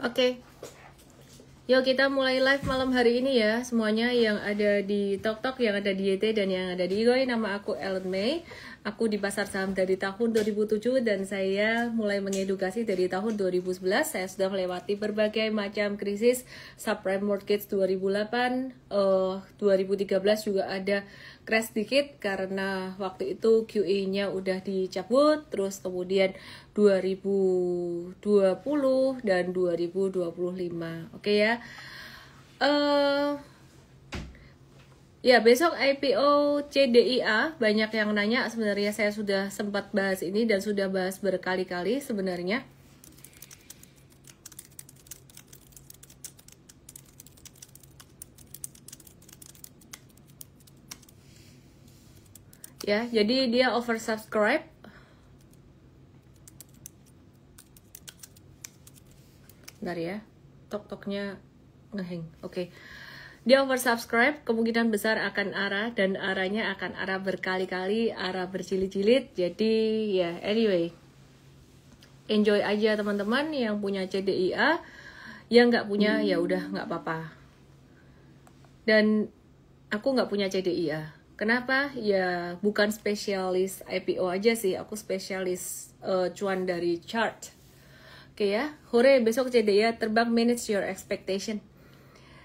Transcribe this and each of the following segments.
Oke, yuk kita mulai live malam hari ini ya. Semuanya yang ada di TokTok, yang ada di YT, dan yang ada di Igoy. Nama aku Ellen May. Aku di pasar saham dari tahun 2007 dan saya mulai mengedukasi dari tahun 2011. Saya sudah melewati berbagai macam krisis, subprime mortgage 2008, 2013 juga ada crash dikit karena waktu itu QE-nya udah dicabut, terus kemudian 2020 dan 2025. Oke ya. Ya, besok IPO CDIA, banyak yang nanya. Sebenarnya saya sudah sempat bahas ini dan sudah bahas berkali-kali sebenarnya. Ya, jadi dia oversubscribe. Bentar ya, tok-toknya ngeheng. Oke. Dia oversubscribe, kemungkinan besar akan arah, dan arahnya akan arah berkali-kali, arah berjilid-jilid. Jadi ya, anyway, enjoy aja teman-teman yang punya CDIA. Yang nggak punya ya udah nggak apa-apa. Dan aku nggak punya CDIA. Kenapa? Ya bukan spesialis IPO aja sih, aku spesialis cuan dari chart. Oke ya, hore, besok CDIA terbang, manage your expectation.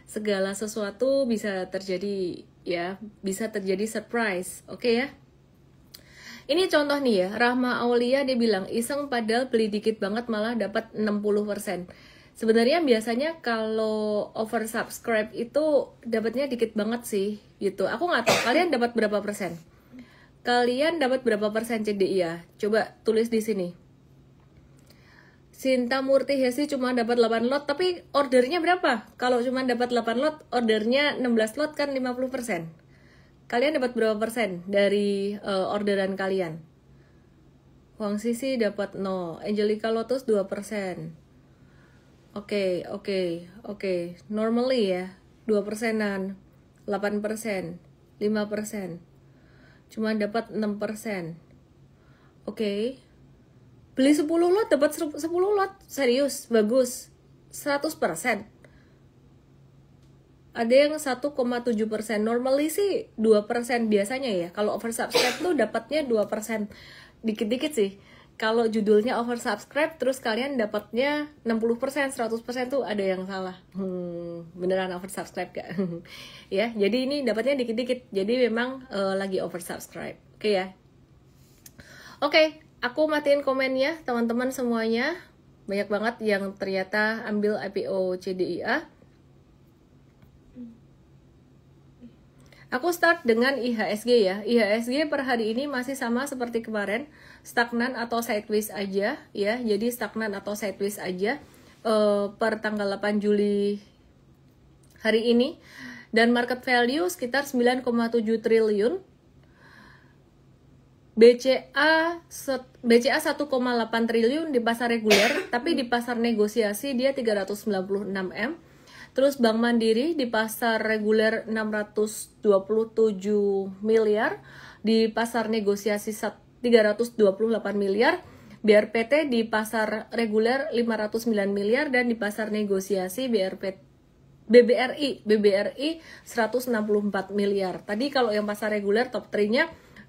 Segala sesuatu bisa terjadi ya, bisa terjadi surprise. Oke ya. Ini contoh nih ya, Rahma Aulia dia bilang iseng padahal beli dikit banget malah dapat 60%. Sebenarnya biasanya kalau oversubscribe itu dapatnya dikit banget sih gitu. Aku nggak tahu kalian dapat berapa persen. Kalian dapat berapa persen CDIA? Coba tulis di sini. Sinta Murti Hesi cuma dapat 8 lot, tapi ordernya berapa? Kalau cuma dapat 8 lot, ordernya 16 lot kan 50%. Kalian dapat berapa persen dari orderan kalian? Wang Sisi dapat 0, Angelica Lotus 2%. Oke. Normally ya, 2%-an, 8%, 5%. Cuma dapat 6%. Oke. Beli 10 lot dapat 10 lot. Serius, bagus. 100%. Ada yang 1,7%. Normally sih 2% biasanya ya. Kalau oversubscribe tuh dapatnya 2%. Dikit-dikit sih. Kalau judulnya oversubscribe terus kalian dapatnya 60%, 100% tuh ada yang salah. Beneran oversubscribe gak? Ya, jadi ini dapatnya dikit-dikit. Jadi memang lagi oversubscribe. Oke ya. Oke. Aku matiin komennya, teman-teman semuanya. Banyak banget yang ternyata ambil IPO CDIA. Aku start dengan IHSG ya. IHSG per hari ini masih sama seperti kemarin, stagnan atau sideways aja ya. Jadi stagnan atau sideways aja per tanggal 8 Juli hari ini. Dan market value sekitar 9,7 triliun. BCA 1,8 triliun di pasar reguler, tapi di pasar negosiasi dia 396 M. Terus Bank Mandiri di pasar reguler 627 miliar, di pasar negosiasi 328 miliar, BRPT di pasar reguler 509 miliar, dan di pasar negosiasi BBRI 164 miliar. Tadi kalau yang pasar reguler top 3-nya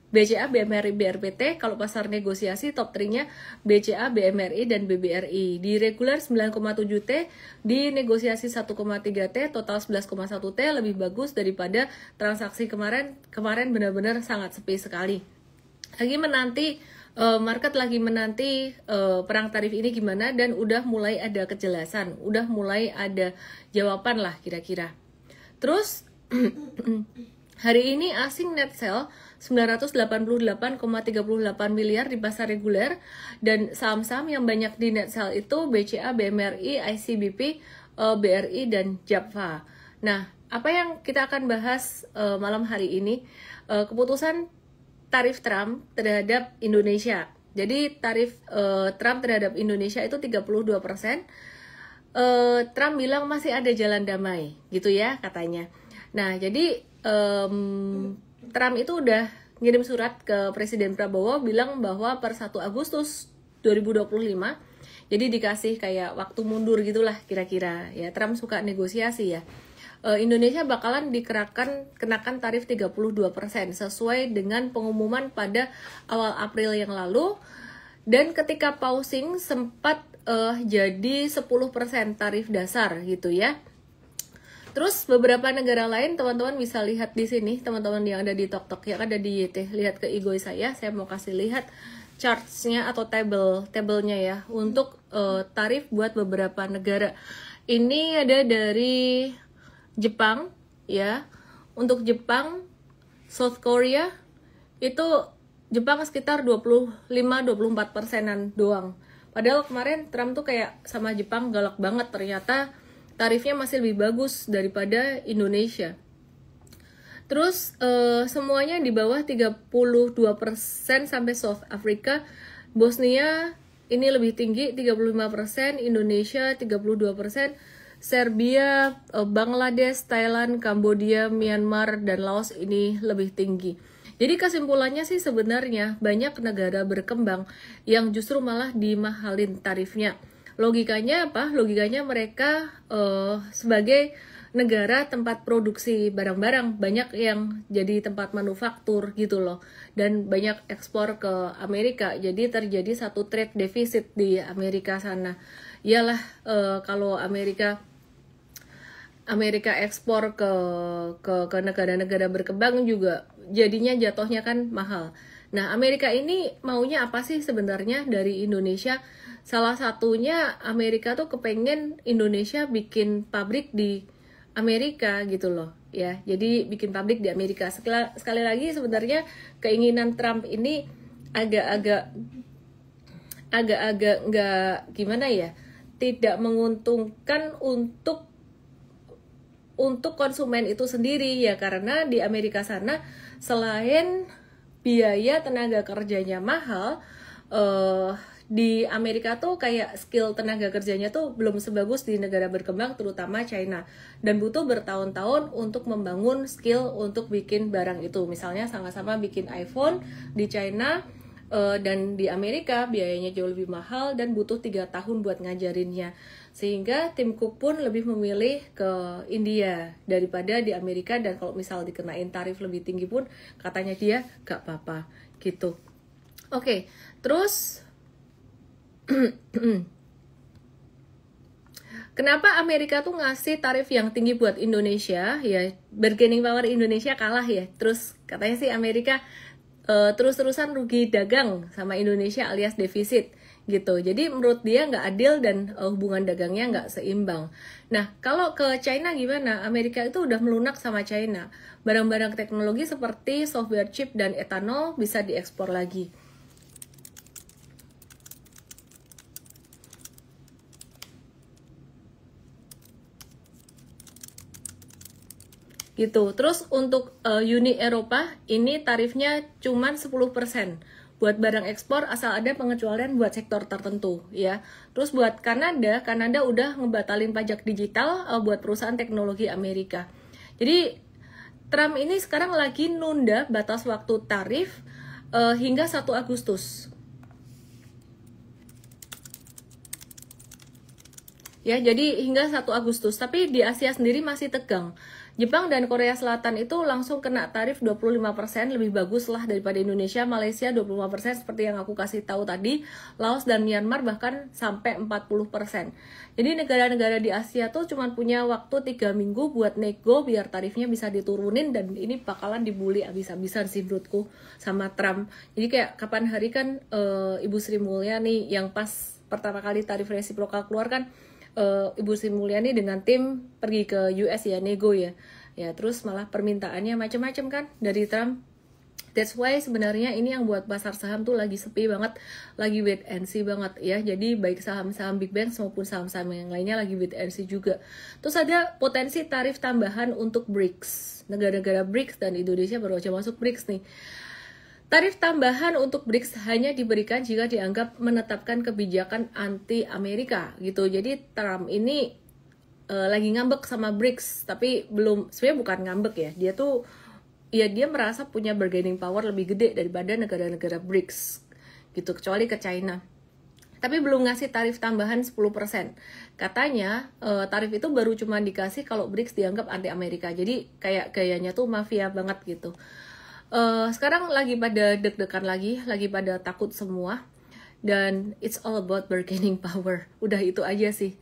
BCA, BMRI, BRPT. Kalau pasar negosiasi top 3-nya BCA, BMRI, dan BBRI. Di reguler 9,7 T, di negosiasi 1,3 T, total 11,1 T, lebih bagus daripada transaksi kemarin. Kemarin benar-benar sangat sepi sekali. Market lagi menanti perang tarif ini gimana, dan udah mulai ada kejelasan, udah mulai ada jawaban lah kira-kira. Terus hari ini asing net sell 988,38 miliar di pasar reguler, dan saham-saham yang banyak di net sell itu BCA, BMRI, ICBP, BRI, dan JAPFA. Nah, apa yang kita akan bahas malam hari ini? Keputusan tarif Trump terhadap Indonesia. Jadi tarif Trump terhadap Indonesia itu 32%. Trump bilang masih ada jalan damai, gitu ya katanya. Nah, jadi Trump itu udah ngirim surat ke Presiden Prabowo bilang bahwa per 1 Agustus 2025 Jadi dikasih kayak waktu mundur gitulah kira-kira ya. Trump suka negosiasi ya. Indonesia bakalan kenakan tarif 32% sesuai dengan pengumuman pada awal April yang lalu. Dan ketika pausing sempat jadi 10% tarif dasar gitu ya. Terus beberapa negara lain teman-teman bisa lihat di sini, teman-teman yang ada di TokTok yang ada di YT, lihat ke Igoi saya mau kasih lihat chartsnya atau tabelnya ya untuk tarif buat beberapa negara. Ini ada dari Jepang ya. Untuk Jepang, South Korea itu Jepang sekitar 25-24%an doang. Padahal kemarin Trump tuh kayak sama Jepang galak banget, ternyata tarifnya masih lebih bagus daripada Indonesia. Terus semuanya di bawah 32% sampai South Africa. Bosnia ini lebih tinggi 35%, Indonesia 32%, Serbia, Bangladesh, Thailand, Kambodia, Myanmar, dan Laos ini lebih tinggi. Jadi kesimpulannya sih sebenarnya banyak negara berkembang yang justru malah dimahalin tarifnya. Logikanya apa? Logikanya mereka sebagai negara tempat produksi barang-barang, banyak yang jadi tempat manufaktur gitu loh, dan banyak ekspor ke Amerika, jadi terjadi satu trade deficit di Amerika sana. Iyalah kalau Amerika ekspor ke negara-negara berkembang juga jadinya jatuhnya kan mahal. Nah, Amerika ini maunya apa sih sebenarnya dari Indonesia? Salah satunya Amerika tuh kepengen Indonesia bikin pabrik di Amerika gitu loh ya. Jadi bikin pabrik di Amerika. Sekali lagi sebenarnya keinginan Trump ini agak-agak nggak gimana ya, tidak menguntungkan untuk konsumen itu sendiri ya, karena di Amerika sana selain biaya tenaga kerjanya mahal, di Amerika tuh kayak skill tenaga kerjanya tuh belum sebagus di negara berkembang, terutama China, dan butuh bertahun-tahun untuk membangun skill untuk bikin barang itu. Misalnya sama-sama bikin iPhone di China dan di Amerika biayanya jauh lebih mahal dan butuh 3 tahun buat ngajarinnya, sehingga tim Cook pun lebih memilih ke India daripada di Amerika. Dan kalau misal dikenain tarif lebih tinggi pun katanya dia gak apa-apa gitu. Oke, terus kenapa Amerika tuh ngasih tarif yang tinggi buat Indonesia ya? Bargaining power Indonesia kalah ya. Terus katanya sih Amerika terus-terusan rugi dagang sama Indonesia alias defisit gitu. Jadi menurut dia nggak adil dan hubungan dagangnya nggak seimbang. Nah, kalau ke China gimana? Amerika itu udah melunak sama China. Barang-barang teknologi seperti software chip dan etanol bisa diekspor lagi. Gitu. Terus untuk Uni Eropa ini tarifnya cuman 10% buat barang ekspor asal ada pengecualian buat sektor tertentu ya. Terus buat Kanada udah ngebatalin pajak digital buat perusahaan teknologi Amerika. Jadi Trump ini sekarang lagi nunda batas waktu tarif hingga 1 Agustus. Ya, jadi hingga 1 Agustus, tapi di Asia sendiri masih tegang. Jepang dan Korea Selatan itu langsung kena tarif 25%, lebih bagus lah daripada Indonesia. Malaysia 25% seperti yang aku kasih tahu tadi. Laos dan Myanmar bahkan sampai 40%. Jadi negara-negara di Asia tuh cuma punya waktu 3 minggu buat nego biar tarifnya bisa diturunin, dan ini bakalan dibully abis-abisan sih menurutku sama Trump. Jadi kayak kapan hari kan Ibu Sri Mulyani yang pas pertama kali tarif resiprokal keluar kan, Ibu Sri Mulyani dengan tim pergi ke US ya, nego ya. Ya, terus malah permintaannya macam-macam kan dari Trump. That's why sebenarnya ini yang buat pasar saham tuh lagi sepi banget, lagi wait and see banget ya. Jadi baik saham-saham big banks maupun saham-saham yang lainnya lagi wait and see juga. Terus ada potensi tarif tambahan untuk BRICS. Negara-negara BRICS dan Indonesia baru aja masuk BRICS nih. Tarif tambahan untuk BRICS hanya diberikan jika dianggap menetapkan kebijakan anti-Amerika gitu. Jadi Trump ini lagi ngambek sama BRICS, tapi belum, sebenarnya bukan ngambek ya. Dia tuh ya dia merasa punya bargaining power lebih gede daripada negara-negara BRICS gitu, kecuali ke China. tapi belum ngasih tarif tambahan 10%. Katanya tarif itu baru cuma dikasih kalau BRICS dianggap anti Amerika. Jadi kayak gayanya tuh mafia banget gitu. Sekarang lagi pada deg-degan lagi pada takut semua. Dan it's all about bargaining power. Udah itu aja sih.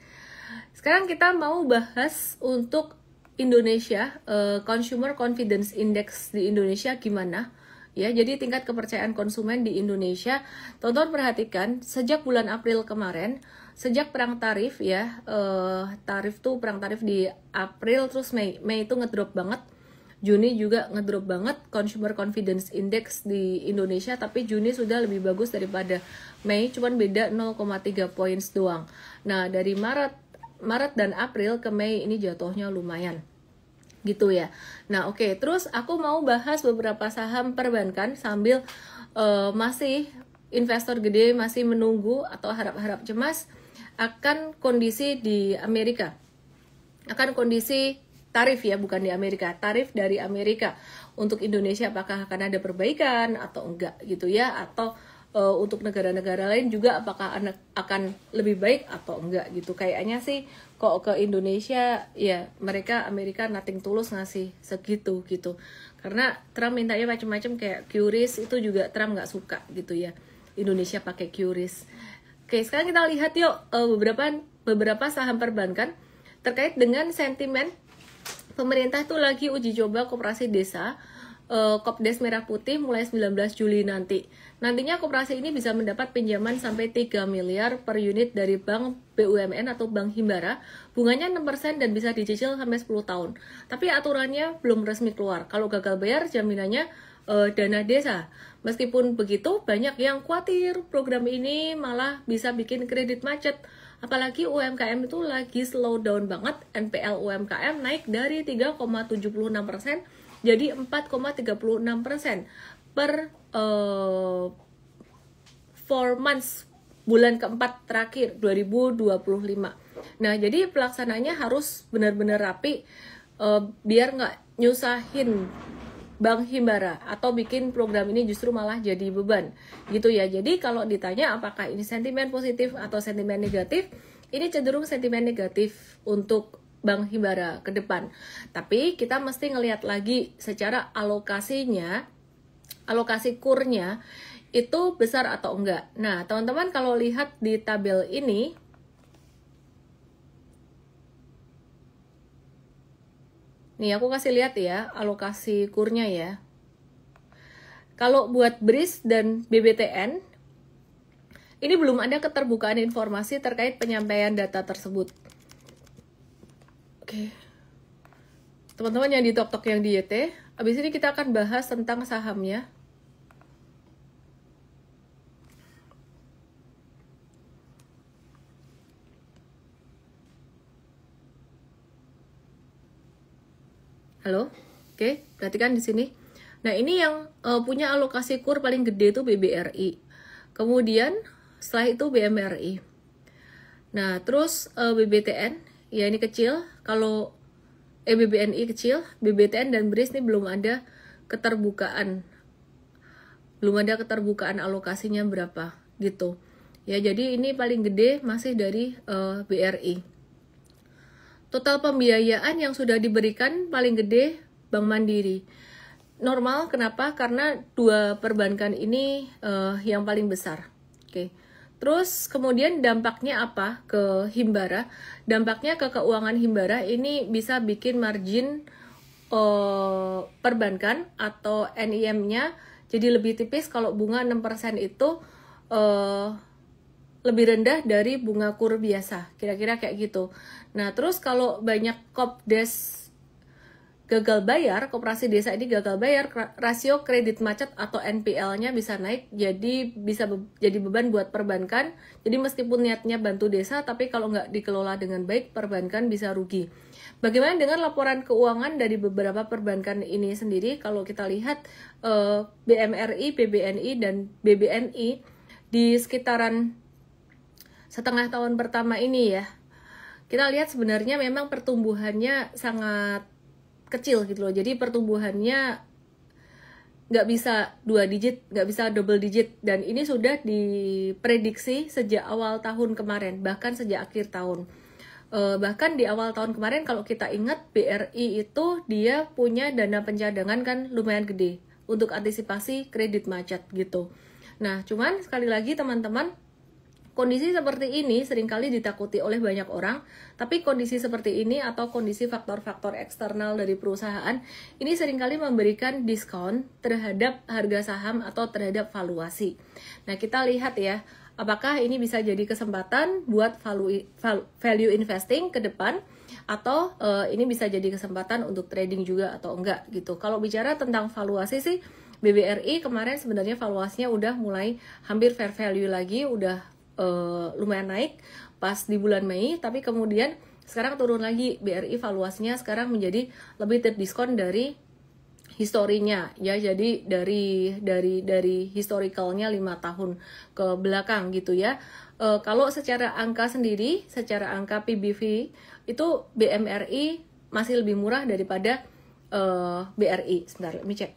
Sekarang kita mau bahas untuk Indonesia, Consumer Confidence Index di Indonesia gimana? Ya, jadi tingkat kepercayaan konsumen di Indonesia, tonton perhatikan sejak bulan April kemarin, sejak perang tarif ya, perang tarif di April terus Mei itu ngedrop banget, Juni juga ngedrop banget Consumer Confidence Index di Indonesia, tapi Juni sudah lebih bagus daripada Mei, cuman beda 0,3 points doang. Nah, dari Maret dan April ke Mei ini jatuhnya lumayan. Gitu ya. Nah, oke. Terus aku mau bahas beberapa saham perbankan sambil masih investor gede masih menunggu atau harap-harap cemas akan kondisi di Amerika. Akan kondisi tarif ya, bukan di Amerika. Tarif dari Amerika untuk Indonesia apakah akan ada perbaikan atau enggak gitu ya, atau untuk negara-negara lain juga apakah akan lebih baik atau enggak gitu. Kayaknya sih kok ke Indonesia ya mereka Amerika nothing tulus ngasih segitu gitu. Karena Trump mintanya macam-macam kayak QRIS itu juga Trump nggak suka gitu ya. Indonesia pakai QRIS. Oke, sekarang kita lihat yuk beberapa saham perbankan terkait dengan sentimen. Pemerintah tuh lagi uji coba koperasi desa Kopdes Merah Putih mulai 19 Juli nanti. Nantinya koperasi ini bisa mendapat pinjaman sampai 3 miliar per unit dari Bank BUMN atau Bank Himbara. Bunganya 6% dan bisa dicicil sampai 10 tahun. Tapi aturannya belum resmi keluar. Kalau gagal bayar jaminannya dana desa. Meskipun begitu, banyak yang khawatir program ini malah bisa bikin kredit macet. Apalagi UMKM itu lagi slow down banget. NPL UMKM naik dari 3,76% jadi 4,36% per 4 months bulan keempat terakhir 2025. Nah, jadi pelaksananya harus benar-benar rapi biar nggak nyusahin Bank Himbara atau bikin program ini justru malah jadi beban gitu ya. Jadi kalau ditanya apakah ini sentimen positif atau sentimen negatif, ini cenderung sentimen negatif untuk Bank Himbara ke depan. Tapi kita mesti ngelihat lagi secara alokasinya, alokasi kurnya itu besar atau enggak. Nah, teman-teman kalau lihat di tabel ini, nih aku kasih lihat ya alokasi kurnya ya. Kalau buat BRIS dan BBTN, ini belum ada keterbukaan informasi terkait penyampaian data tersebut. Oke, teman-teman yang di Tok yang di YT, abis ini kita akan bahas tentang sahamnya. Halo, oke, perhatikan di sini. Nah, ini yang punya alokasi kur paling gede itu BBRI. Kemudian setelah itu BMRI. Nah, terus BBTN, ya ini kecil. Kalau BBNI kecil, BBTN dan BRIS ini belum ada keterbukaan. Belum ada keterbukaan alokasinya berapa gitu. Ya, jadi ini paling gede masih dari BRI. Total pembiayaan yang sudah diberikan paling gede Bank Mandiri. Normal, kenapa? Karena dua perbankan ini yang paling besar. Oke. Terus kemudian dampaknya apa ke Himbara? Dampaknya ke keuangan Himbara ini bisa bikin margin perbankan atau NIM-nya jadi lebih tipis. Kalau bunga 6% itu lebih rendah dari bunga kur biasa. Kira-kira kayak gitu. Nah, terus kalau banyak Kopdes gagal bayar, koperasi desa ini gagal bayar, rasio kredit macet atau NPL-nya bisa naik, jadi bisa jadi beban buat perbankan. Jadi meskipun niatnya bantu desa, tapi kalau nggak dikelola dengan baik, perbankan bisa rugi. Bagaimana dengan laporan keuangan dari beberapa perbankan ini sendiri? Kalau kita lihat BMRI, BBNI, dan BBNI di sekitaran setengah tahun pertama ini ya, kita lihat sebenarnya memang pertumbuhannya sangat kecil gitu loh. Jadi pertumbuhannya nggak bisa 2 digit, nggak bisa double digit, dan ini sudah diprediksi sejak awal tahun kemarin, bahkan sejak akhir tahun. Bahkan di awal tahun kemarin kalau kita ingat, BRI itu dia punya dana pencadangan kan lumayan gede untuk antisipasi kredit macet gitu. Nah, cuman sekali lagi teman-teman, kondisi seperti ini seringkali ditakuti oleh banyak orang, tapi kondisi seperti ini atau kondisi faktor-faktor eksternal dari perusahaan ini seringkali memberikan diskon terhadap harga saham atau terhadap valuasi. Nah, kita lihat ya, apakah ini bisa jadi kesempatan buat value investing ke depan, atau ini bisa jadi kesempatan untuk trading juga atau enggak gitu. Kalau bicara tentang valuasi sih, BBRI kemarin sebenarnya valuasinya udah mulai hampir fair value lagi, udah lumayan naik pas di bulan Mei, tapi kemudian sekarang turun lagi. BRI valuasinya sekarang menjadi lebih terdiskon dari historinya ya, jadi dari historicalnya 5 tahun ke belakang gitu ya. Kalau secara angka sendiri, secara angka PBV itu BMRI masih lebih murah daripada BRI. Sebentar, let me cek.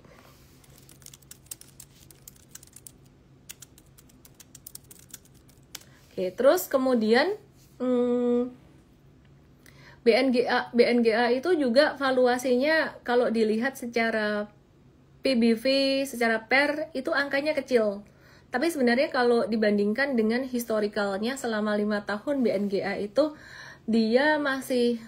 Oke, terus kemudian BNGA itu juga valuasinya kalau dilihat secara PBV, secara PER itu angkanya kecil. Tapi sebenarnya kalau dibandingkan dengan historicalnya selama 5 tahun BNGA itu dia masih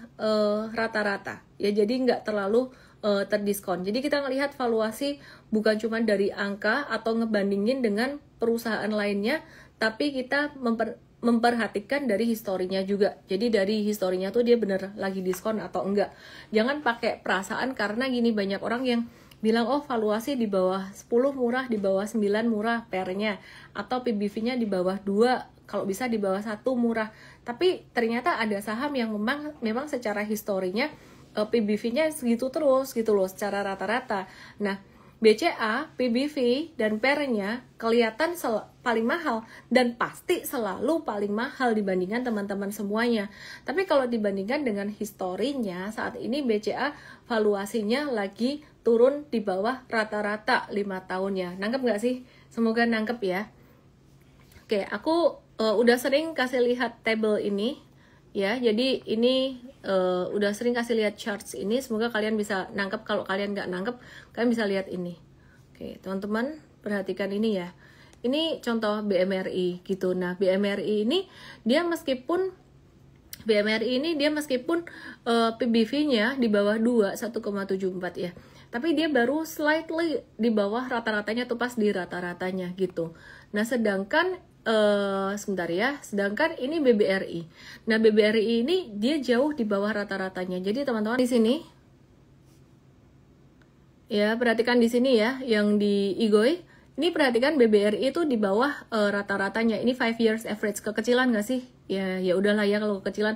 rata-rata ya, jadi nggak terlalu terdiskon. Jadi kita ngelihat valuasi bukan cuma dari angka atau ngebandingin dengan perusahaan lainnya, tapi kita memperhatikan dari historinya juga. Jadi dari historinya tuh dia bener lagi diskon atau enggak. Jangan pakai perasaan, karena gini, banyak orang yang bilang oh valuasi di bawah 10 murah, di bawah 9 murah pernya, atau PBV-nya di bawah 2, kalau bisa di bawah 1 murah. Tapi ternyata ada saham yang memang secara historinya PBV-nya segitu terus gitu loh, secara rata-rata. Nah, BCA, PBV, dan PER-nya kelihatan paling mahal, dan pasti selalu paling mahal dibandingkan teman-teman semuanya. Tapi kalau dibandingkan dengan historinya, saat ini BCA valuasinya lagi turun di bawah rata-rata 5 tahunnya. Nangkep nggak sih? Semoga nangkep ya. Oke, aku udah sering kasih lihat table ini ya, jadi ini udah sering kasih lihat charts ini. Semoga kalian bisa nangkep. Kalau kalian nggak nangkep, kalian bisa lihat ini. Oke, teman-teman perhatikan ini ya. Ini contoh BMRI gitu. Nah, BMRI ini dia meskipun PBV-nya di bawah 2, 1,74 ya, tapi dia baru slightly di bawah rata-ratanya tuh, pas di rata-ratanya gitu. Nah, sedangkan sedangkan ini BBRI. Nah, BBRI ini dia jauh di bawah rata-ratanya. Jadi teman-teman di sini ya, perhatikan di sini ya, yang di IGOI ini perhatikan BBRI itu di bawah rata-ratanya. Ini 5 years average. Kekecilan nggak sih? Ya udahlah ya kalau kekecilan.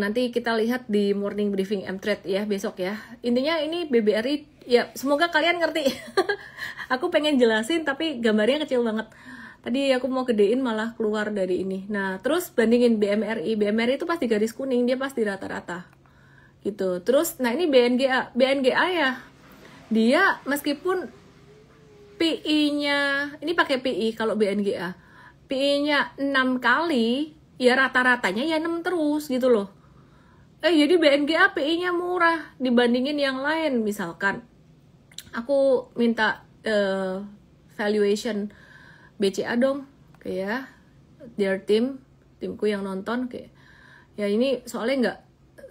Nanti kita lihat di morning briefing M-Trade ya besok ya. Intinya ini BBRI ya, semoga kalian ngerti. Aku pengen jelasin tapi gambarnya kecil banget. Tadi aku mau gedein malah keluar dari ini. Nah, terus bandingin BMRI. BMRI itu pas di garis kuning, dia pas di rata-rata. Gitu. Terus, nah ini BNGA. BNGA ya, dia meskipun PI-nya, ini pakai PI kalau BNGA. PI-nya 6 kali, ya rata-ratanya ya 6 terus gitu loh. Jadi BNGA PI-nya murah dibandingin yang lain. Misalkan, aku minta valuation BCA dong, kayak their timku yang nonton kayak ya, ini soalnya nggak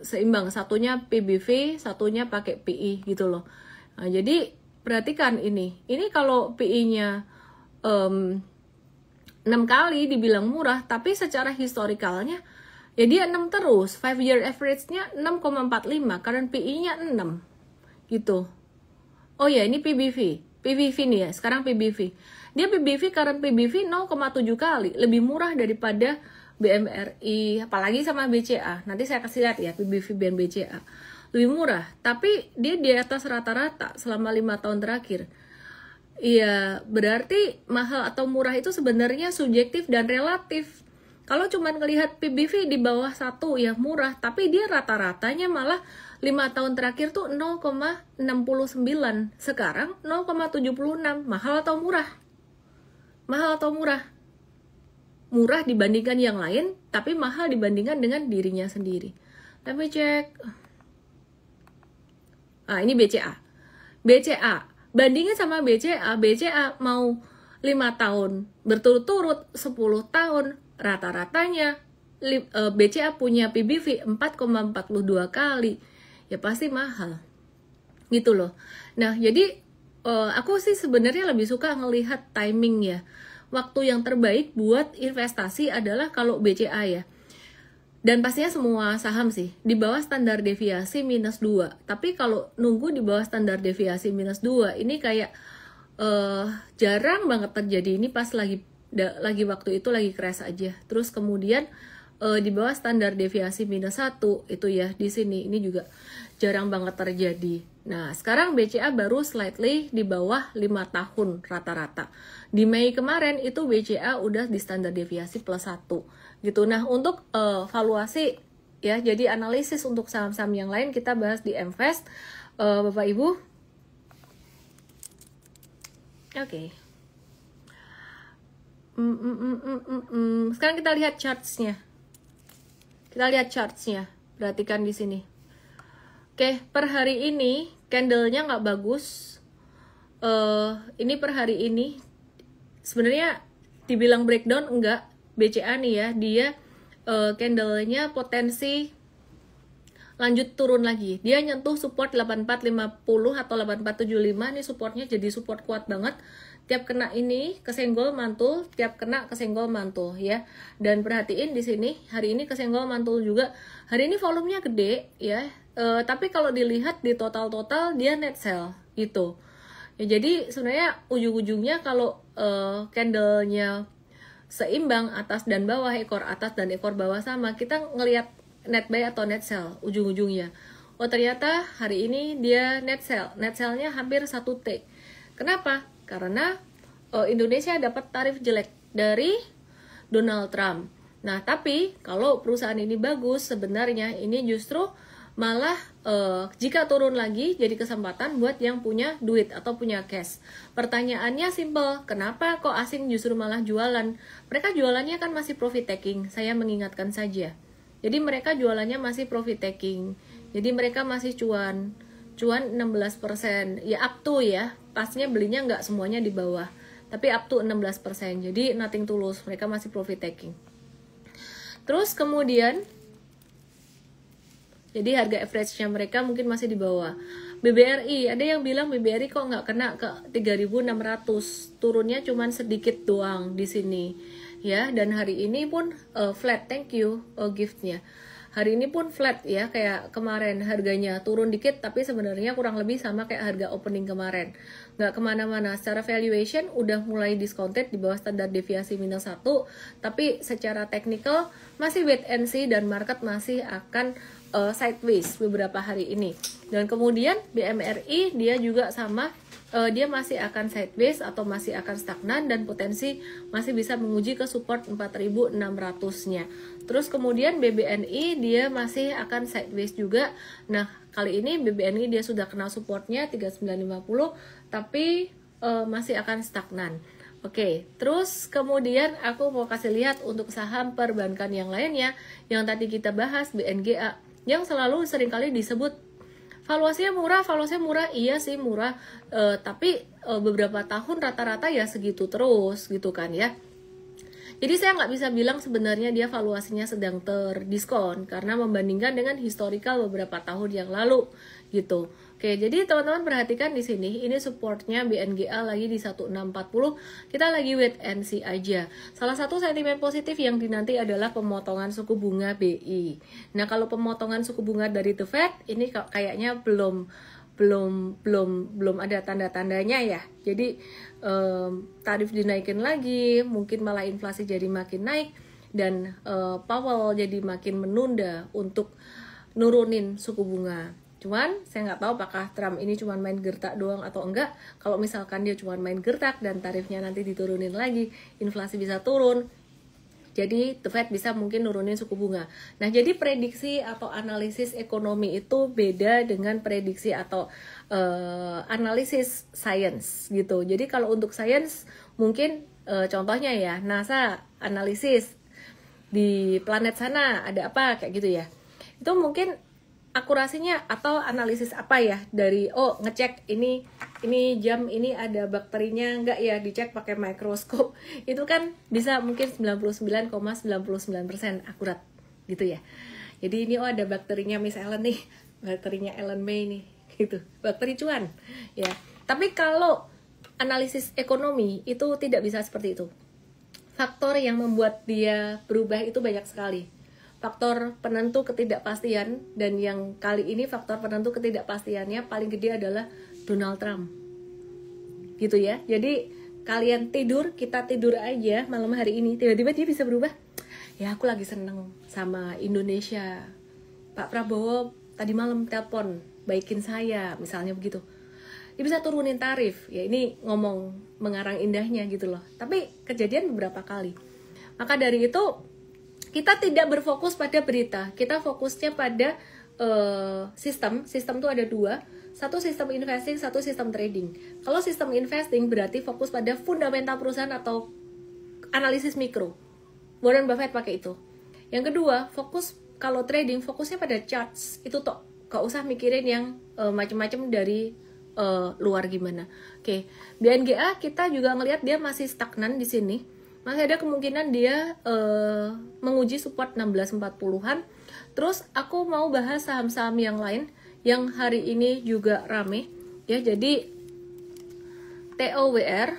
seimbang, satunya PBV, satunya pakai PI gitu loh. Nah, jadi perhatikan ini kalau PI-nya 6 kali dibilang murah, tapi secara historicalnya ya dia 6 terus. 5 year average-nya 6,45, karena PI-nya 6 gitu. Oh ya, ini PBV nih ya, sekarang PBV. Dia PBV, current PBV 0,7 kali, lebih murah daripada BMRI, apalagi sama BCA. Nanti saya kasih lihat ya PBV BCA. Lebih murah, tapi dia di atas rata-rata selama 5 tahun terakhir. Iya, berarti mahal atau murah itu sebenarnya subjektif dan relatif. Kalau cuman ngelihat PBV di bawah 1 ya murah, tapi dia rata-ratanya malah 5 tahun terakhir tuh 0,69. Sekarang 0,76. Mahal atau murah? Mahal atau murah? Murah dibandingkan yang lain, tapi mahal dibandingkan dengan dirinya sendiri. Let me cek. Ini BCA. BCA, bandingin sama BCA. BCA mau 5 tahun berturut-turut, 10 tahun, rata-ratanya BCA punya PBV 4,42 kali. Ya pasti mahal. Gitu loh. Nah, jadi aku sih sebenarnya lebih suka ngelihat timing ya. Waktu yang terbaik buat investasi adalah kalau BCA ya. Dan pastinya semua saham sih di bawah standar deviasi -2. Tapi kalau nunggu di bawah standar deviasi -2 ini kayak jarang banget terjadi. Ini pas lagi waktu itu lagi crash aja. Terus kemudian di bawah standar deviasi -1 itu ya di sini ini juga jarang banget terjadi. Nah, sekarang BCA baru slightly di bawah 5 tahun rata-rata. Di Mei kemarin itu BCA udah di standar deviasi +1 gitu. Nah, untuk valuasi ya, jadi analisis untuk saham-saham yang lain kita bahas di Mvest, Bapak Ibu. Oke. Sekarang kita lihat charts-nya. Perhatikan di sini. Oke, per hari ini candle-nya nggak bagus. Ini per hari ini sebenarnya dibilang breakdown enggak. BCA nih ya, dia candle-nya potensi lanjut turun lagi. Dia nyentuh support 8450 atau 8475. Ini supportnya jadi support kuat banget. Tiap kena ini kesenggol mantul, tiap kena kesenggol mantul ya. Dan perhatiin di sini hari ini kesenggol mantul juga. Hari ini volumenya gede ya. Tapi kalau dilihat di total dia net sell gitu. Ya, jadi sebenarnya ujung-ujungnya kalau candle-nya seimbang atas dan bawah, ekor atas dan ekor bawah sama, kita ngelihat net buy atau net sell ujung-ujungnya. Oh ternyata hari ini dia net sell. Net sell-nya hampir 1T. Kenapa? Karena Indonesia dapat tarif jelek dari Donald Trump. Nah, tapi kalau perusahaan ini bagus, sebenarnya ini justru malah jika turun lagi jadi kesempatan buat yang punya duit atau punya cash. Pertanyaannya simple, kenapa kok asing justru malah jualan? Mereka jualannya kan masih profit taking, saya mengingatkan saja. Jadi mereka jualannya masih profit taking. Jadi mereka masih cuan 16%. Ya up to ya, pastinya belinya nggak semuanya di bawah. Tapi up to 16%. Jadi nothing to lose, mereka masih profit taking. Terus kemudian jadi harga average-nya mereka mungkin masih di bawah. BBRI, ada yang bilang BBRI kok nggak kena ke 3.600, turunnya cuman sedikit doang di sini. Ya, dan hari ini pun flat, thank you giftnya. Hari ini pun flat ya, kayak kemarin harganya turun dikit, tapi sebenarnya kurang lebih sama kayak harga opening kemarin. Nggak kemana-mana, secara valuation udah mulai discounted di bawah standar deviasi -1, tapi secara technical masih wait and see dan market masih akan sideways beberapa hari ini. Dan kemudian BMRI dia juga sama, dia masih akan sideways atau masih akan stagnan dan potensi masih bisa menguji ke support 4.600-nya. Terus kemudian BBNI dia masih akan sideways juga. Nah, kali ini BBNI dia sudah kena supportnya 3950 tapi masih akan stagnan. Oke, terus kemudian aku mau kasih lihat untuk saham perbankan yang lainnya yang tadi kita bahas, BNGA, yang selalu seringkali disebut valuasinya murah, iya sih murah, tapi beberapa tahun rata-rata ya segitu terus gitu kan ya. Jadi saya nggak bisa bilang sebenarnya dia valuasinya sedang terdiskon karena membandingkan dengan historical beberapa tahun yang lalu gitu. Oke, jadi teman-teman perhatikan di sini, ini supportnya BNGA lagi di 1640, kita lagi wait and see aja. Salah satu sentimen positif yang dinanti adalah pemotongan suku bunga BI. Nah, kalau pemotongan suku bunga dari The Fed, ini kayaknya belum ada tanda-tandanya ya. Jadi tarif dinaikin lagi, mungkin malah inflasi jadi makin naik, dan Powell jadi makin menunda untuk nurunin suku bunga. Cuman saya nggak tahu apakah Trump ini cuma main gertak doang atau enggak. Kalau misalkan dia cuma main gertak dan tarifnya nanti diturunin lagi, inflasi bisa turun. Jadi The Fed bisa mungkin nurunin suku bunga. Nah, jadi prediksi atau analisis ekonomi itu beda dengan prediksi atau analisis science gitu. Jadi kalau untuk science mungkin contohnya ya NASA analisis di planet sana ada apa kayak gitu ya. Itu mungkin akurasinya atau analisis apa ya dari ngecek ini jam ini ada bakterinya enggak ya, dicek pakai mikroskop. Itu kan bisa mungkin 99,99% akurat gitu ya. Jadi ini ada bakterinya Miss Ellen nih, bakterinya Ellen May nih gitu. Bakteri cuan ya. Tapi kalau analisis ekonomi itu tidak bisa seperti itu. Faktor yang membuat dia berubah itu banyak sekali. Faktor penentu ketidakpastian, dan yang kali ini faktor penentu ketidakpastiannya paling gede adalah Donald Trump gitu ya. Jadi kalian tidur, kita tidur aja malam hari ini, tiba-tiba dia bisa berubah. Ya aku lagi seneng sama Indonesia, Pak Prabowo tadi malam telepon baikin saya misalnya begitu, dia bisa turunin tarif ya. Ini ngomong mengarang indahnya gitu loh, tapi kejadian beberapa kali. Maka dari itu kita tidak berfokus pada berita, kita fokusnya pada sistem tuh ada dua, satu sistem investing, satu sistem trading. Kalau sistem investing berarti fokus pada fundamental perusahaan atau analisis mikro, Warren Buffett pakai itu. Yang kedua, fokus kalau trading fokusnya pada charts, itu toh gak usah mikirin yang macam-macam dari luar gimana. Oke, BNGA kita juga ngelihat dia masih stagnan di sini. Masih ada kemungkinan dia menguji support 1640-an. Terus aku mau bahas saham-saham yang lain yang hari ini juga rame ya. Jadi TOWR,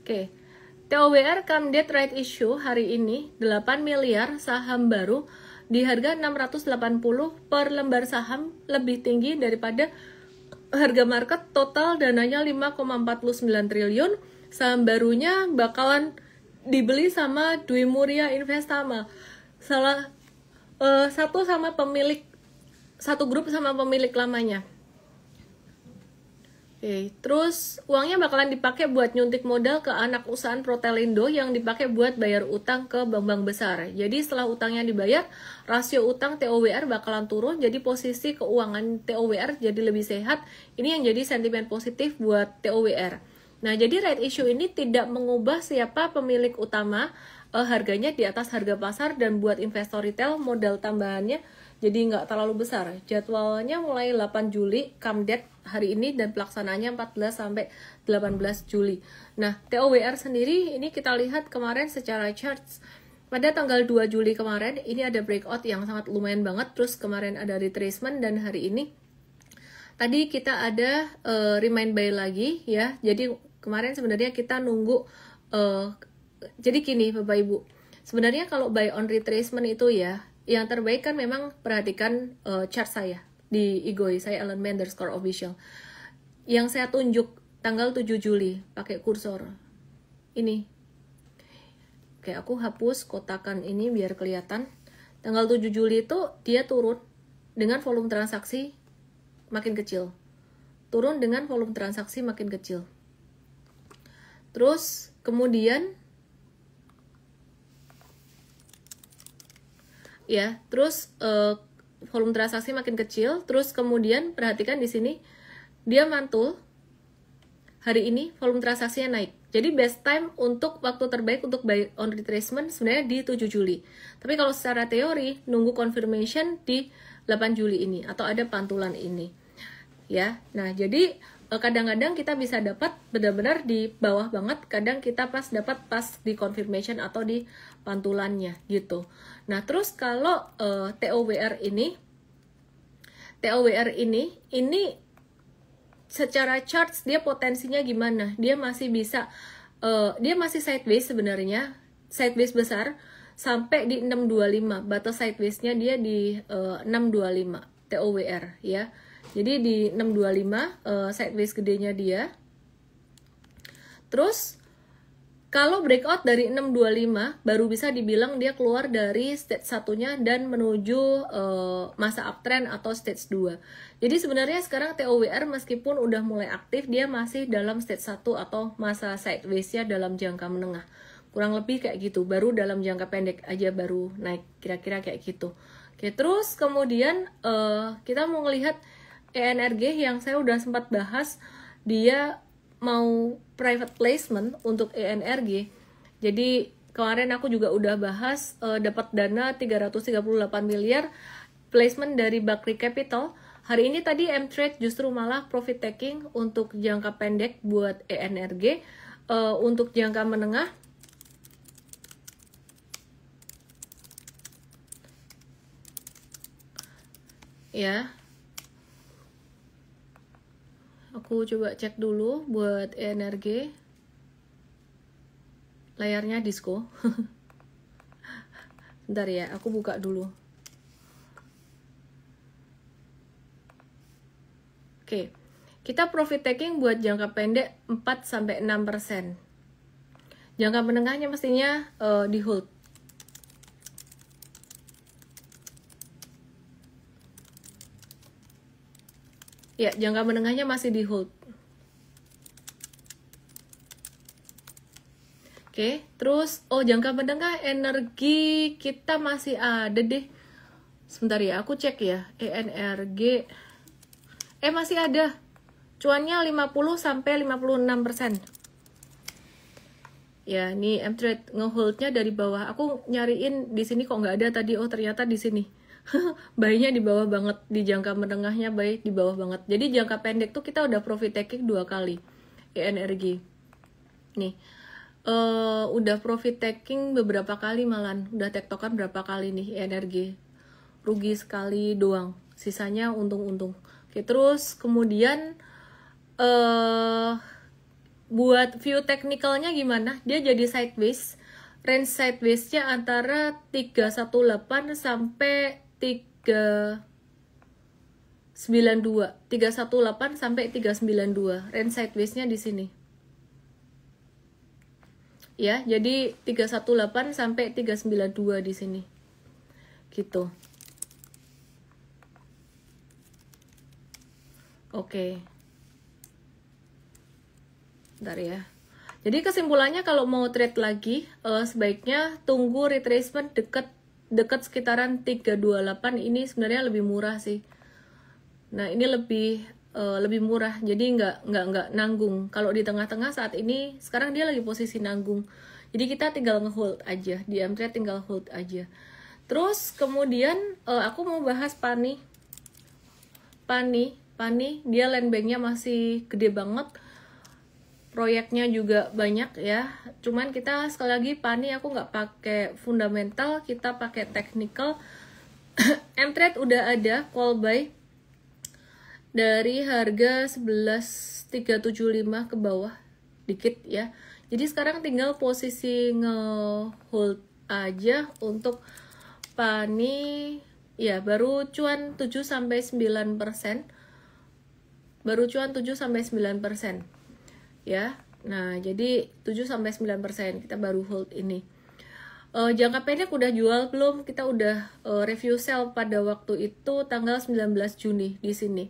oke, TOWR come debt right issue hari ini 8 miliar saham baru di harga 680 per lembar saham, lebih tinggi daripada harga market. Total dananya 5,49 triliun. Saham barunya bakalan dibeli sama Dwi Muria Investama, salah satu grup sama pemilik lamanya. Oke, terus uangnya bakalan dipakai buat nyuntik modal ke anak usahaan Protelindo yang dipakai buat bayar utang ke bank-bank besar. Jadi setelah utangnya dibayar, rasio utang TOWR bakalan turun, jadi posisi keuangan TOWR jadi lebih sehat. Ini yang jadi sentimen positif buat TOWR. Nah, jadi right issue ini tidak mengubah siapa pemilik utama, harganya di atas harga pasar, dan buat investor retail modal tambahannya jadi nggak terlalu besar. Jadwalnya mulai 8 Juli, come debt hari ini, dan pelaksanaannya 14 sampai 18 Juli. Nah, TOWR sendiri ini kita lihat kemarin secara charts. Pada tanggal 2 Juli kemarin, ini ada breakout yang sangat lumayan banget. Terus kemarin ada retracement, dan hari ini tadi kita ada remind buy lagi ya. Jadi kemarin sebenarnya kita nunggu. Jadi gini Bapak Ibu, sebenarnya kalau buy on retracement itu ya, yang terbaik kan memang perhatikan chart saya di IGOI, saya Ellen May _official. Yang saya tunjuk tanggal 7 Juli pakai kursor ini. Oke, aku hapus kotakan ini biar kelihatan. Tanggal 7 Juli itu dia turun dengan volume transaksi makin kecil. Turun dengan volume transaksi makin kecil. Terus kemudian ya, terus volume transaksi makin kecil, terus kemudian perhatikan di sini dia mantul. Hari ini volume transaksinya naik. Jadi best time untuk waktu terbaik untuk buy on retracement sebenarnya di 7 Juli. Tapi kalau secara teori nunggu confirmation di 8 Juli ini atau ada pantulan ini. Ya. Nah, jadi kadang-kadang kita bisa dapat benar-benar di bawah banget, kadang kita dapat pas di confirmation atau di pantulannya gitu. Nah, terus kalau TOWR ini secara charts dia potensinya gimana? Dia masih bisa dia masih sideways sebenarnya, sideways besar sampai di 625. Batas sideways-nya dia di 625 TOWR ya. Jadi di 625 sideways gedenya dia. Terus Kalau breakout dari 625 baru bisa dibilang dia keluar dari stage satunya dan menuju masa uptrend atau stage 2. Jadi sebenarnya sekarang TOWR meskipun udah mulai aktif, dia masih dalam stage 1 atau masa sideways-nya dalam jangka menengah. Kurang lebih kayak gitu, baru dalam jangka pendek aja baru naik, kira-kira kayak gitu. Oke, terus kemudian kita mau ngelihat ENRG yang saya udah sempat bahas, dia mau private placement untuk ENRG. Jadi kemarin aku juga udah bahas dapat dana 338 miliar placement dari Bakri Capital. Hari ini tadi M-Trade justru malah profit taking untuk jangka pendek buat ENRG. Untuk jangka menengah ya, aku coba cek dulu buat ENRG. Layarnya disco. Bentar ya, aku buka dulu. Oke, kita profit taking buat jangka pendek 4-6%. Jangka menengahnya mestinya di hold. Ya, jangka menengahnya masih di hold. Oke, terus jangka menengah energi kita masih ada deh. Sebentar ya, aku cek ya. ENRG masih ada. Cuannya 50-56%. Ya, ini M-Trade ngeholdnya dari bawah. Aku nyariin di sini kok nggak ada tadi. Oh, ternyata di sini. Buy-nya di bawah banget, di jangka menengahnya buy di bawah banget. Jadi jangka pendek tuh kita udah profit taking 2 kali ENRG. Nih, udah profit taking beberapa kali malan, udah tektokan berapa kali nih ENRG. Rugi sekali doang, sisanya untung-untung. Oke, terus kemudian buat view teknikalnya gimana? Dia jadi sideways. Range sideways-nya antara 318 sampai 392, 318 sampai 392. Range sideways-nya di sini. Ya, jadi 318 sampai 392 di sini. Gitu. Oke. Bentar ya. Jadi kesimpulannya kalau mau trade lagi, sebaiknya tunggu retracement dekat sekitaran 328. Ini sebenarnya lebih murah sih. Nah, ini lebih murah, jadi nggak nanggung. Kalau di tengah-tengah saat ini, sekarang dia lagi posisi nanggung. Jadi kita tinggal nge-hold aja, di M-Trade tinggal hold aja. Terus kemudian aku mau bahas Pani, dia land banknya masih gede banget. Proyeknya juga banyak ya. Cuman kita sekali lagi Pani aku nggak pakai fundamental, kita pakai technical. M-Trade udah ada call buy dari harga 11.375 ke bawah dikit ya. Jadi sekarang tinggal posisi nge-hold aja untuk Pani ya, baru cuan 7-9%. Baru cuan 7-9% ya. Nah, jadi 7-9% kita baru hold ini. Jangka pendek udah jual belum? Kita udah review sell pada waktu itu tanggal 19 Juni di sini.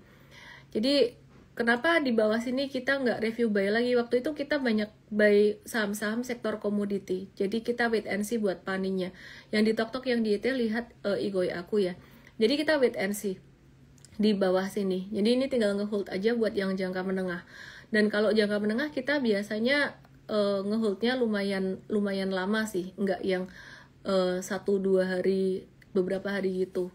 Jadi kenapa di bawah sini kita nggak review buy lagi? Waktu itu kita banyak buy saham-saham sektor komoditi. Jadi kita wait and see buat Paninya. Yang di tok-tok yang di ET lihat Igoi aku ya. Jadi kita wait and see di bawah sini. Jadi ini tinggal ngehold aja buat yang jangka menengah. Dan kalau jangka menengah kita biasanya ngeholdnya lumayan lama sih, nggak yang 1-2 hari, beberapa hari gitu.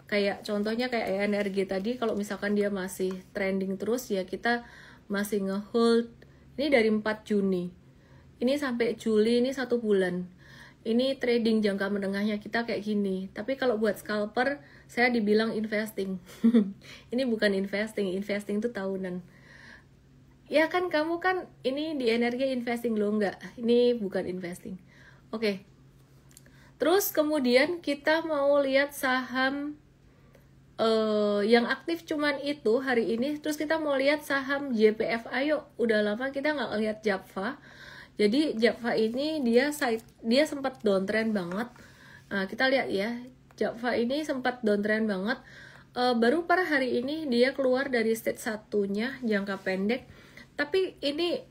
Kayak contohnya kayak ENRG tadi, kalau misalkan dia masih trending terus ya kita masih ngehold. Ini dari 4 Juni, ini sampai Juli, ini 1 bulan. Ini trading jangka menengahnya kita kayak gini. Tapi kalau buat scalper saya dibilang investing. Ini bukan investing itu tahunan. Ya kan kamu kan ini di energi investing lo, enggak, ini bukan investing. Oke. Terus kemudian kita mau lihat saham yang aktif cuman itu hari ini. Terus kita mau lihat saham JPF. Ayo, udah lama kita nggak lihat Japfa. Jadi Java ini dia sempat downtrend banget. Nah, kita lihat ya, Java ini sempat downtrend banget. Baru pada hari ini dia keluar dari stage satunya jangka pendek. Tapi ini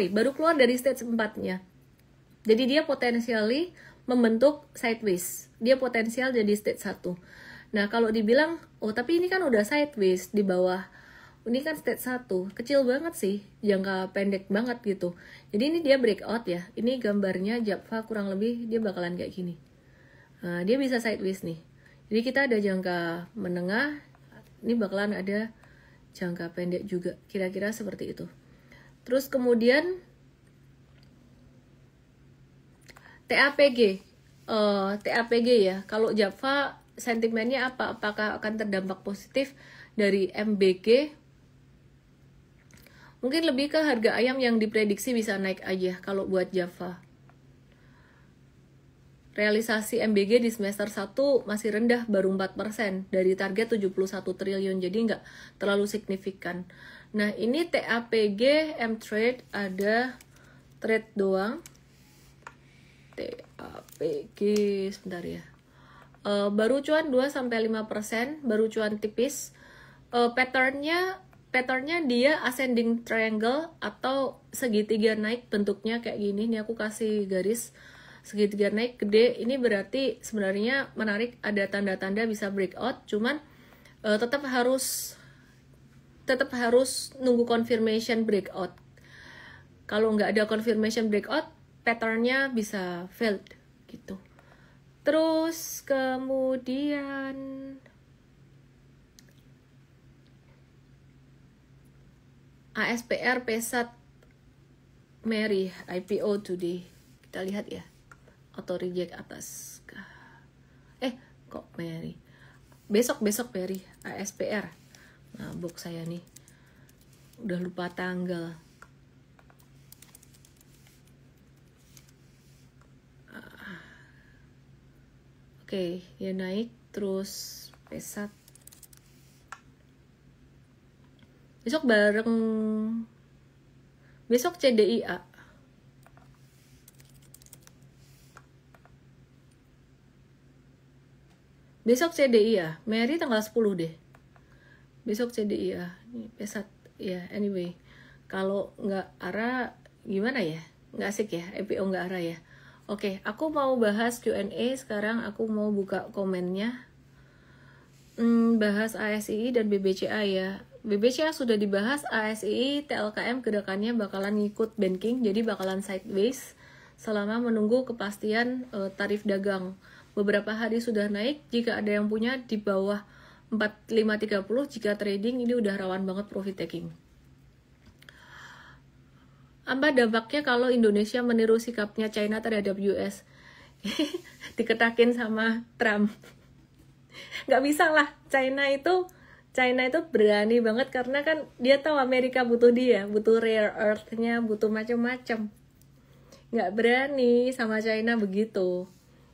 baru keluar dari stage 4-nya. Jadi dia potensially membentuk sideways. Dia potensial jadi stage 1. Nah, kalau dibilang, oh tapi ini kan udah sideways di bawah. Ini kan stage 1, kecil banget sih, jangka pendek banget gitu. Jadi ini dia breakout ya. Ini gambarnya Java kurang lebih dia bakalan kayak gini. Nah, dia bisa sideways nih. Jadi kita ada jangka menengah, ini bakalan ada jangka pendek juga. Kira-kira seperti itu. Terus kemudian TAPG. TAPG ya. Kalau Java sentimennya apa? Apakah akan terdampak positif dari MBG? Mungkin lebih ke harga ayam yang diprediksi bisa naik aja kalau buat Java. Realisasi MBG di semester 1 masih rendah, baru 4% dari target 71 triliun, jadi nggak terlalu signifikan. Nah, ini TAPG, M-Trade, ada trade doang. TAPG, sebentar ya. Baru cuan 2-5%, baru cuan tipis. Patternnya dia ascending triangle atau segitiga naik, bentuknya kayak gini. Ini aku kasih garis segitiga naik gede. Ini berarti sebenarnya menarik, ada tanda-tanda bisa breakout, cuman tetap harus nunggu confirmation breakout. Kalau nggak ada confirmation breakout, patternnya bisa failed gitu. Terus kemudian ASPR Pesat Mary IPO today. Kita lihat ya. Auto reject atas. Kok Mary? Besok Mary ASPR. Nah, box saya nih. Udah lupa tanggal. Oke, dia naik terus Pesat. Besok CDIA. Besok CDIA. Mary tanggal 10 deh. Besok CDIA. Ini Pesat ya, anyway. Kalau nggak ARA gimana ya? Nggak asik ya, IPO nggak ARA ya. Oke, aku mau bahas Q&A sekarang. Aku mau buka komennya. Bahas ASII dan BBCA ya. BBCA sudah dibahas, ASII TLKM gerakannya bakalan ngikut banking, jadi bakalan sideways selama menunggu kepastian tarif dagang. Beberapa hari sudah naik, jika ada yang punya di bawah 4530, jika trading ini udah rawan banget profit taking. Apa dampaknya kalau Indonesia meniru sikapnya China terhadap US? Diketakin sama Trump. Nggak bisa lah, China itu berani banget karena kan dia tahu Amerika butuh dia, butuh rare earth-nya, butuh macam-macam. Nggak berani sama China begitu.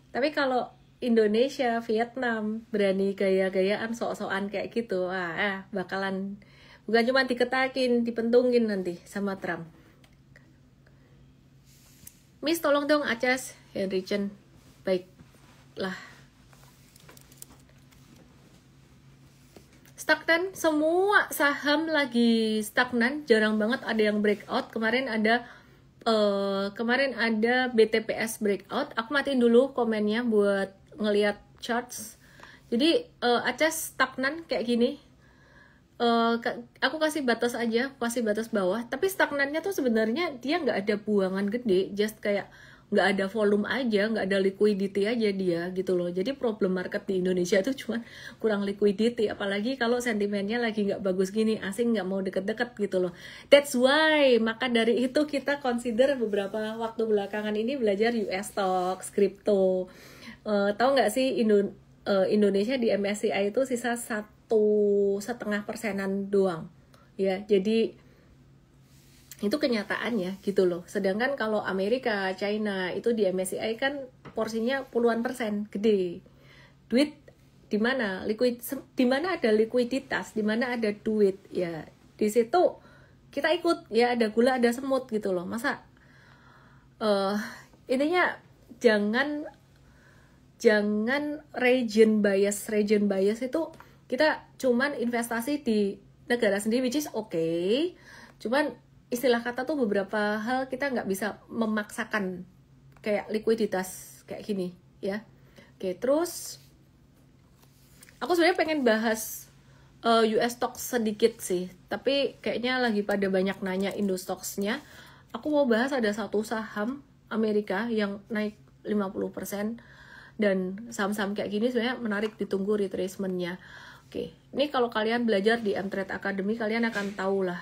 Tapi kalau Indonesia, Vietnam berani gaya-gayaan, sok-sokan kayak gitu, bakalan bukan cuma diketakin, dipentungin nanti sama Trump. Miss tolong dong Acas, Henry Chen. Baiklah. Stagnan, semua saham lagi stagnan, jarang banget ada yang breakout. Kemarin ada BTPS breakout. Aku matiin dulu komennya buat ngelihat charts. Jadi Acas stagnan kayak gini. Aku kasih batas aja, kasih batas bawah. Tapi stagnannya tuh sebenarnya dia nggak ada buangan gede, just kayak nggak ada volume aja, nggak ada liquidity aja dia gitu loh. Jadi problem market di Indonesia tuh cuma kurang liquidity, apalagi kalau sentimennya lagi nggak bagus gini, asing nggak mau deket-deket gitu loh. That's why, maka dari itu kita consider beberapa waktu belakangan ini belajar US stocks, crypto. Tahu nggak sih Indonesia di MSCI itu sisa 1,5% doang ya, jadi itu kenyataannya gitu loh. Sedangkan kalau Amerika, China itu di MSCI kan porsinya puluhan persen, gede. Duit di mana? Di mana ada likuiditas, di mana ada duit ya, di situ kita ikut ya, ada gula ada semut gitu loh. Masa eh intinya jangan region bias itu kita cuman investasi di negara sendiri, which is okay, cuman istilah kata tuh beberapa hal kita nggak bisa memaksakan kayak likuiditas kayak gini ya. Oke, terus aku sebenarnya pengen bahas US stocks sedikit sih, tapi kayaknya lagi pada banyak nanya Indo Stocks-nya. Aku mau bahas ada satu saham Amerika yang naik 50%, dan saham-saham kayak gini sebenarnya menarik, ditunggu retracement-nya. Oke, ini kalau kalian belajar di Mtrade Academy kalian akan tahu lah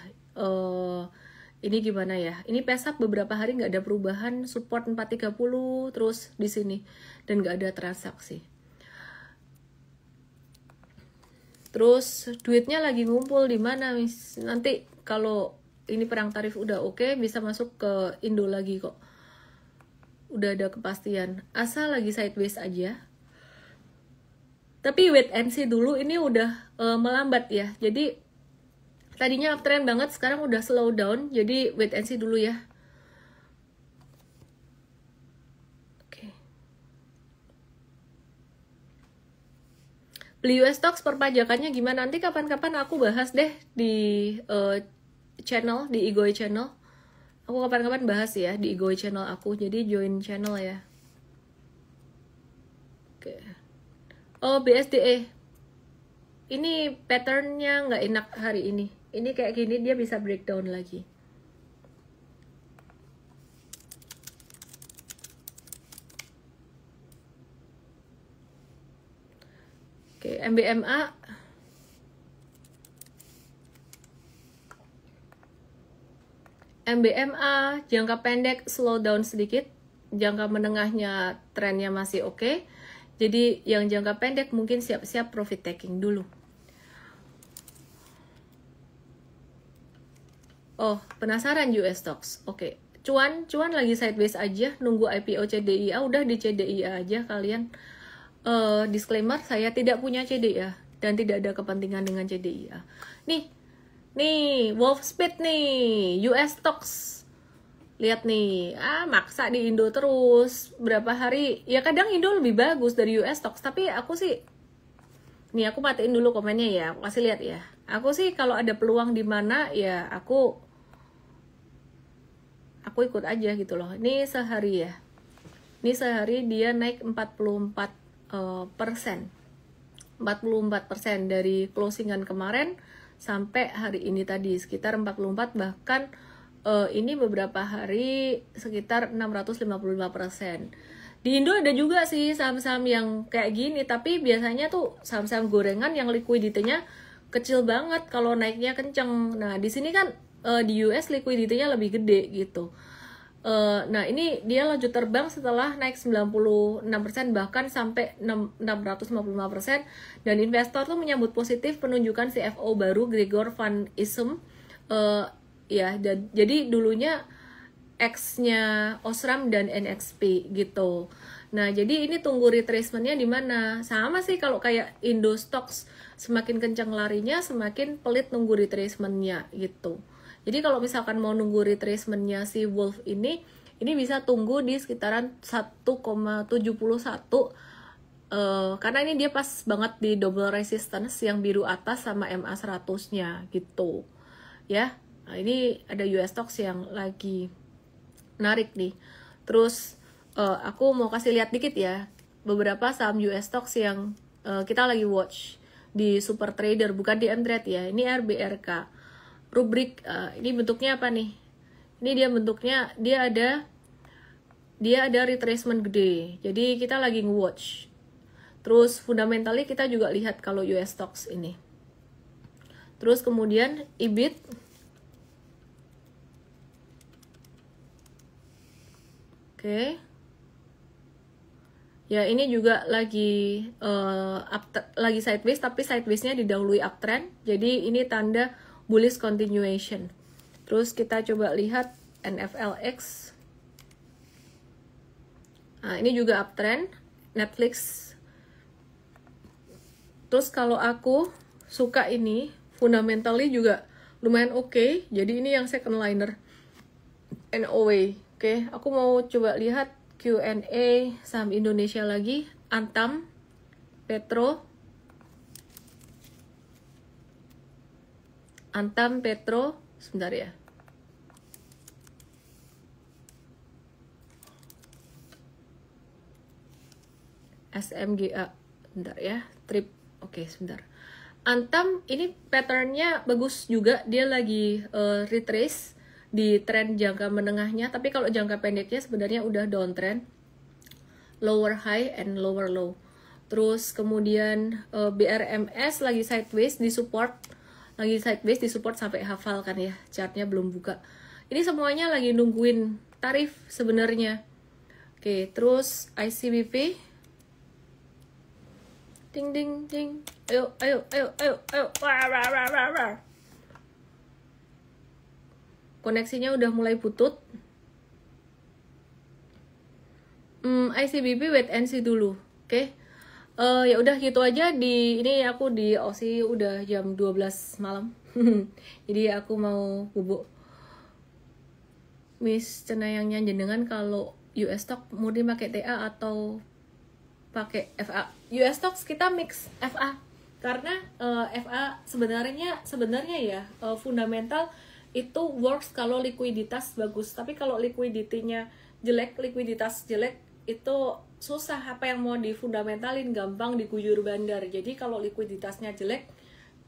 ini gimana ya. Ini pesat beberapa hari nggak ada perubahan, support 430 terus di sini dan nggak ada transaksi. Terus duitnya lagi ngumpul di mana, Miss? Nanti kalau ini perang tarif udah oke, bisa masuk ke Indo lagi kok. Udah ada kepastian. Asal lagi sideways aja. Tapi wait and see dulu, ini udah melambat ya. Jadi tadinya uptrend banget, sekarang udah slow down. Jadi wait and see dulu ya. Oke. Beli US stocks perpajakannya gimana? Nanti kapan-kapan aku bahas deh di channel, di Igoi channel. Aku kapan-kapan bahas ya di Igoi channel aku. Jadi join channel ya. Oke. Oh, BSDE. Ini patternnya nggak enak hari ini. Ini kayak gini, dia bisa breakdown lagi. Oke, MBMA. MBMA jangka pendek slow down sedikit, jangka menengahnya trennya masih oke. Jadi yang jangka pendek mungkin siap-siap profit taking dulu. Oh, penasaran US stocks? Oke. Cuan lagi sideways aja, nunggu IPO CDIA, udah di CDIA aja kalian. Disclaimer, saya tidak punya CDIA dan tidak ada kepentingan dengan CDIA. Nih, Wolf Speed nih, US stocks. Lihat nih, maksa di Indo terus. Berapa hari, ya kadang Indo lebih bagus dari US stocks, tapi aku sih, nih aku matiin dulu komennya ya, aku kasih lihat ya. Aku sih kalau ada peluang di mana ya aku ikut aja gitu loh. Ini sehari ya. Ini sehari dia naik 44%. 44% dari closingan kemarin sampai hari ini tadi sekitar 44, bahkan ini beberapa hari sekitar 655%. Di Indo ada juga sih saham-saham yang kayak gini, tapi biasanya tuh saham-saham gorengan yang liquidity-nya kecil banget kalau naiknya kenceng. Nah, di sini kan di US liquidity-nya lebih gede gitu. Nah, ini dia lanjut terbang setelah naik 96%, bahkan sampai 655%, dan investor tuh menyambut positif penunjukan CFO baru Gregor Van Issum. Ya, jadi dulunya X-nya Osram dan NXP gitu. Nah, jadi ini tunggu retracement-nya di mana. Sama sih kalau kayak Indo Stocks, semakin kencang larinya, semakin pelit nunggu retracement-nya gitu. Jadi kalau misalkan mau nunggu retracement-nya si Wolf ini bisa tunggu di sekitaran 1,71, karena ini dia pas banget di double resistance yang biru atas sama MA 100-nya gitu. Ya. Nah, ini ada US stocks yang lagi narik nih. Terus aku mau kasih lihat dikit ya beberapa saham US stocks yang kita lagi watch di Super Trader, bukan di Mtrade ya. Ini RBRK. Rubrik ini bentuknya apa nih? Ini dia bentuknya, dia ada retracement gede. Jadi kita lagi nge-watch. Terus fundamentally kita juga lihat kalau US stocks ini. Terus kemudian EBIT. Oke. Ya, ini juga lagi lagi sideways, tapi sideways-nya didahului uptrend. Jadi ini tanda bullish continuation. Terus kita coba lihat NFLX. Nah, ini juga uptrend. Netflix. Terus kalau aku suka ini, fundamentally juga lumayan oke. Jadi ini yang second liner. NOA. Oke, aku mau coba lihat Q&A saham Indonesia lagi. Antam, Petro, sebentar ya. SMGA, sebentar ya. Trip, oke sebentar. Antam ini patternnya bagus juga, dia lagi retrace di tren jangka menengahnya, tapi kalau jangka pendeknya sebenarnya udah downtrend, lower high and lower low. Terus kemudian BRMS lagi sideways di support, sampai hafal kan ya, chartnya belum buka. Ini semuanya lagi nungguin tarif sebenarnya. Oke, terus ICBP, ding ding ding, ayo. Koneksinya udah mulai putut. ICBP wait and see dulu, oke? Ya udah gitu aja. Ini aku di Aussie udah jam 12 malam. Jadi aku mau bubuk. Miss Cenayangnya jenengan kalau US stock murni pakai TA atau pakai FA? US stocks kita mix FA karena FA sebenarnya ya fundamental itu works kalau likuiditas bagus, tapi kalau likuiditasnya jelek, itu susah. Apa yang mau difundamentalin gampang diguyur bandar. Jadi kalau likuiditasnya jelek,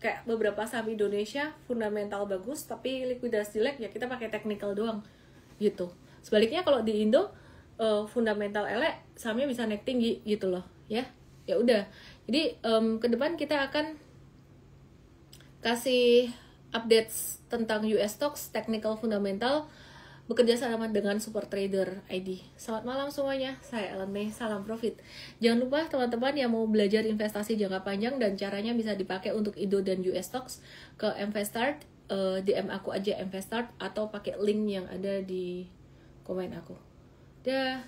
kayak beberapa saham Indonesia fundamental bagus tapi likuiditas jelek, ya kita pakai technical doang gitu. Sebaliknya kalau di Indo fundamental elek, sahamnya bisa naik tinggi gitu loh ya. Ya udah, jadi ke depan kita akan kasih updates tentang US stocks, technical fundamental, bekerja sama dengan Super Trader ID. Selamat malam semuanya, saya Ellen May, salam profit. Jangan lupa teman-teman yang mau belajar investasi jangka panjang dan caranya bisa dipakai untuk Indo dan US stocks, ke Investstart, DM aku aja Investstart atau pakai link yang ada di komen aku. Dah.